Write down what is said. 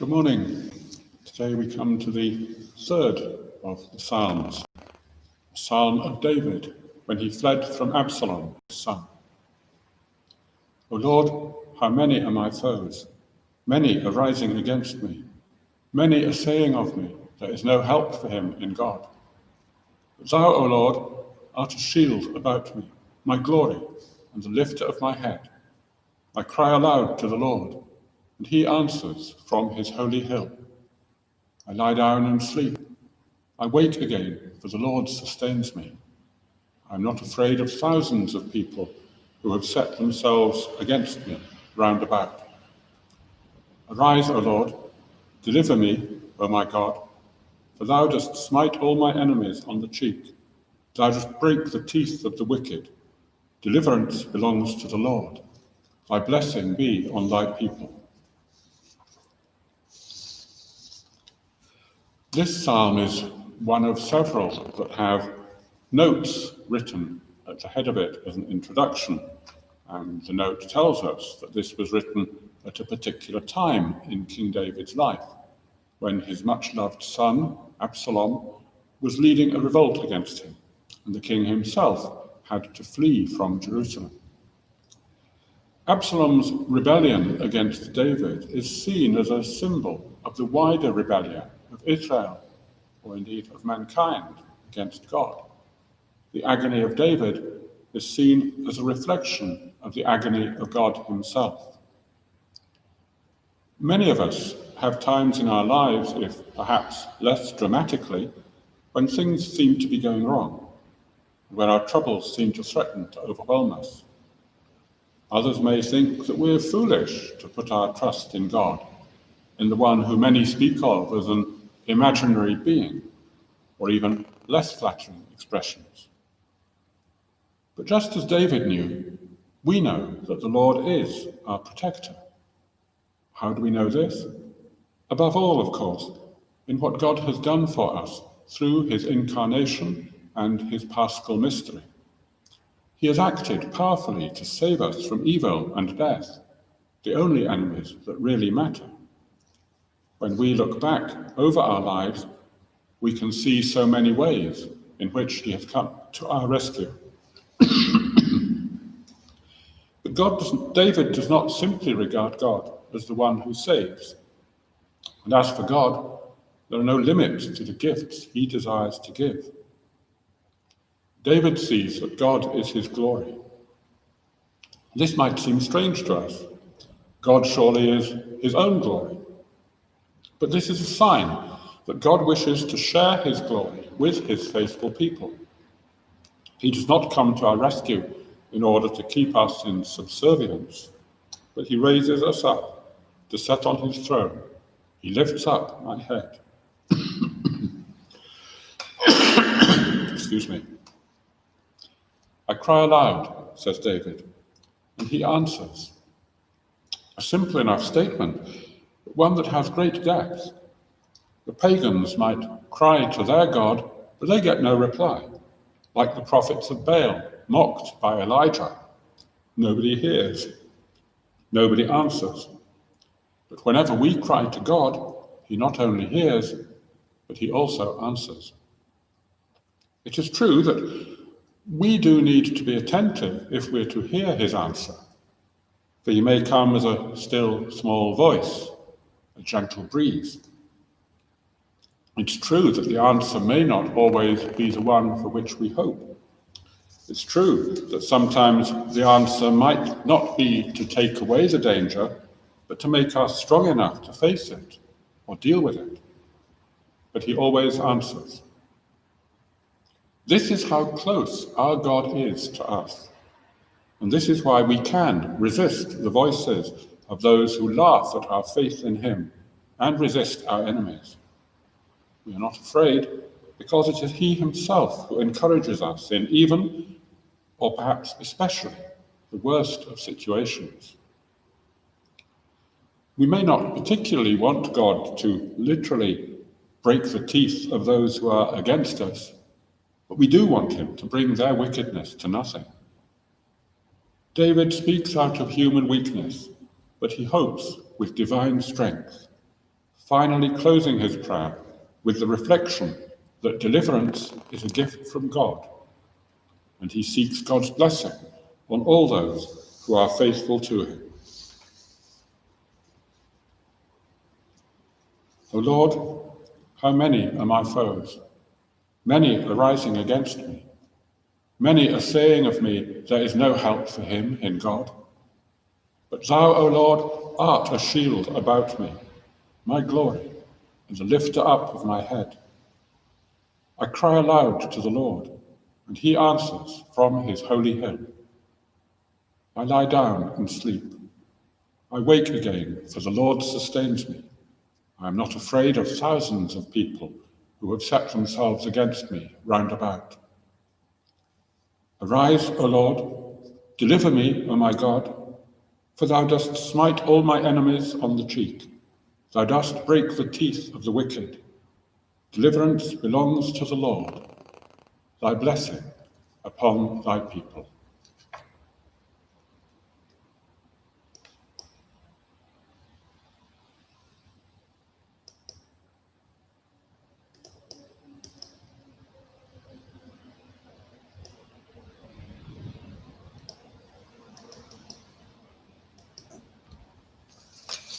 Good morning. Today we come to the third of the Psalms, a Psalm of David when he fled from Absalom, his son. O Lord, how many are my foes? Many are rising against me. Many are saying of me, there is no help for him in God. But thou, O Lord, art a shield about me, my glory and the lifter of my head. I cry aloud to the Lord, and he answers from his holy hill. I lie down and sleep. I wake again, for the Lord sustains me. I am not afraid of thousands of people who have set themselves against me round about. Arise, O Lord, deliver me, O my God, for thou dost smite all my enemies on the cheek. Thou dost break the teeth of the wicked. Deliverance belongs to the Lord. Thy blessing be on thy people. This psalm is one of several that have notes written at the head of it as an introduction. And the note tells us that this was written at a particular time in King David's life, when his much-loved son, Absalom, was leading a revolt against him, and the king himself had to flee from Jerusalem. Absalom's rebellion against David is seen as a symbol of the wider rebellion of Israel, or indeed of mankind, against God. The agony of David is seen as a reflection of the agony of God himself. Many of us have times in our lives, if perhaps less dramatically, when things seem to be going wrong, when our troubles seem to threaten to overwhelm us. Others may think that we're foolish to put our trust in God, in the one who many speak of as an imaginary being, or even less flattering expressions. But just as David knew, we know that the Lord is our protector. How do we know this? Above all, of course, in what God has done for us through his incarnation and his paschal mystery. He has acted powerfully to save us from evil and death, the only enemies that really matter. When we look back over our lives, we can see so many ways in which he has come to our rescue. But David does not simply regard God as the one who saves. And as for God, there are no limits to the gifts he desires to give. David sees that God is his glory. This might seem strange to us. God surely is his own glory. But this is a sign that God wishes to share his glory with his faithful people. He does not come to our rescue in order to keep us in subservience, but he raises us up to set on his throne. He lifts up my head. Excuse me. I cry aloud, says David, and he answers. A simple enough statement, but one that has great depth. The pagans might cry to their God, but they get no reply, like the prophets of Baal, mocked by Elijah. Nobody hears. Nobody answers. But whenever we cry to God, he not only hears, but he also answers. It is true that we do need to be attentive if we're to hear his answer, for he may come as a still, small voice, a gentle breeze. It's true that the answer may not always be the one for which we hope. It's true that sometimes the answer might not be to take away the danger, but to make us strong enough to face it or deal with it. But he always answers. This is how close our God is to us. And this is why we can resist the voices of those who laugh at our faith in him and resist our enemies. We are not afraid because it is he himself who encourages us in even, or perhaps especially, the worst of situations. We may not particularly want God to literally break the teeth of those who are against us, but we do want him to bring their wickedness to nothing. David speaks out of human weakness, but he hopes with divine strength. finally closing his prayer with the reflection that deliverance is a gift from God, and he seeks God's blessing on all those who are faithful to him. O Lord, how many are my foes? Many are rising against me. Many are saying of me, there is no help for him in God. But thou, O Lord, art a shield about me, my glory, and the lifter up of my head. I cry aloud to the Lord, and he answers from his holy hill. I lie down and sleep. I wake again, for the Lord sustains me. I am not afraid of thousands of people who have set themselves against me round about. Arise, O Lord, deliver me, O my God, for thou dost smite all my enemies on the cheek. Thou dost break the teeth of the wicked. Deliverance belongs to the Lord. Thy blessing upon thy people.